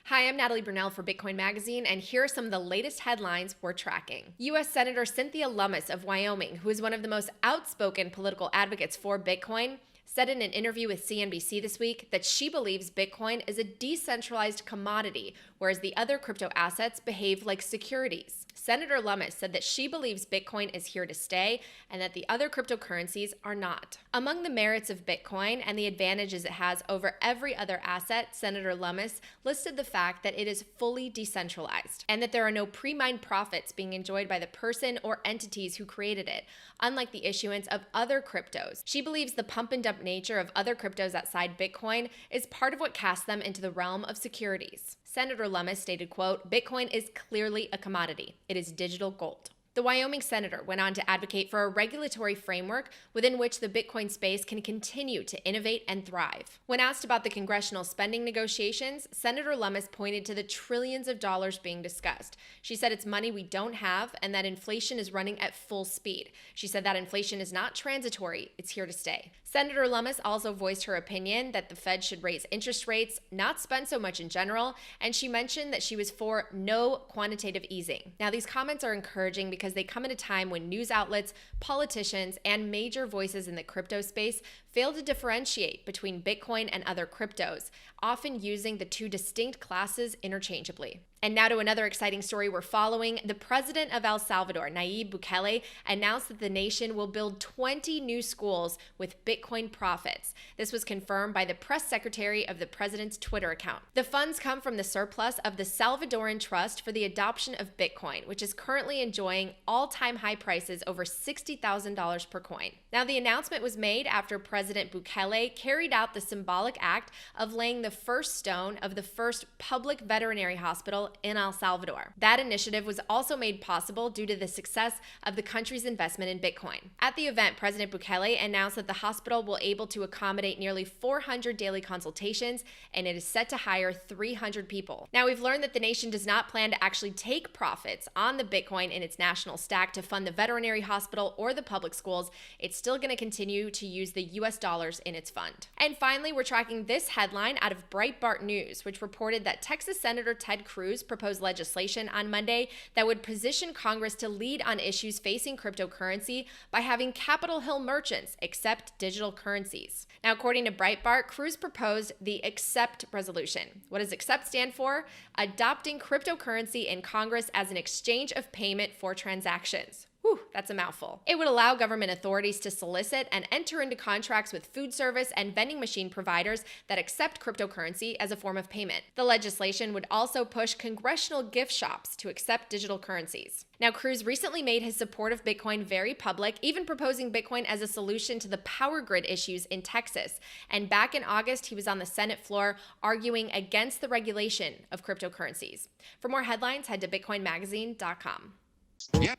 Hi, I'm Natalie Brunell for Bitcoin Magazine, and here are some of the latest headlines we're tracking. U.S. Senator Cynthia Lummis of Wyoming, who is one of the most outspoken political advocates for Bitcoin, said in an interview with CNBC this week that she believes Bitcoin is a decentralized commodity, whereas the other crypto assets behave like securities. Senator Lummis said that she believes Bitcoin is here to stay and that the other cryptocurrencies are not. Among the merits of Bitcoin and the advantages it has over every other asset, Senator Lummis listed the fact that it is fully decentralized and that there are no pre-mined profits being enjoyed by the person or entities who created it, unlike the issuance of other cryptos. She believes the pump and dump nature of other cryptos outside Bitcoin is part of what casts them into the realm of securities. Senator Lummis stated, quote, "Bitcoin is clearly a commodity. It is digital gold." The Wyoming senator went on to advocate for a regulatory framework within which the Bitcoin space can continue to innovate and thrive. When asked about the congressional spending negotiations, Senator Lummis pointed to the trillions of dollars being discussed. She said it's money we don't have and that inflation is running at full speed. She said that inflation is not transitory, it's here to stay. Senator Lummis also voiced her opinion that the Fed should raise interest rates, not spend so much in general, and she mentioned that she was for no quantitative easing. Now, these comments are encouraging because they come at a time when news outlets, politicians, and major voices in the crypto space fail to differentiate between Bitcoin and other cryptos, often using the two distinct classes interchangeably. And now to another exciting story we're following. The president of El Salvador, Nayib Bukele, announced that the nation will build 20 new schools with Bitcoin profits. This was confirmed by the press secretary of the president's Twitter account. The funds come from the surplus of the Salvadoran Trust for the Adoption of Bitcoin, which is currently enjoying all-time high prices over $60,000 per coin. Now, the announcement was made after President Bukele carried out the symbolic act of laying the first stone of the first public veterinary hospital in El Salvador. That initiative was also made possible due to the success of the country's investment in Bitcoin. At the event, President Bukele announced that the hospital will be able to accommodate nearly 400 daily consultations, and it is set to hire 300 people. Now, we've learned that the nation does not plan to actually take profits on the Bitcoin in its national stack to fund the veterinary hospital or the public schools. It's still going to continue to use the US dollars in its fund. And finally, we're tracking this headline out of Breitbart News, which reported that Texas Senator Ted Cruz proposed legislation on Monday that would position Congress to lead on issues facing cryptocurrency by having Capitol Hill merchants accept digital currencies. Now, according to Breitbart, Cruz proposed the ACCEPT resolution. What does ACCEPT stand for? Adopting cryptocurrency in Congress as an exchange of payment for transactions. Whew, that's a mouthful. It would allow government authorities to solicit and enter into contracts with food service and vending machine providers that accept cryptocurrency as a form of payment. The legislation would also push congressional gift shops to accept digital currencies. Now, Cruz recently made his support of Bitcoin very public, even proposing Bitcoin as a solution to the power grid issues in Texas. And back in August, he was on the Senate floor arguing against the regulation of cryptocurrencies. For more headlines, head to bitcoinmagazine.com. Yep.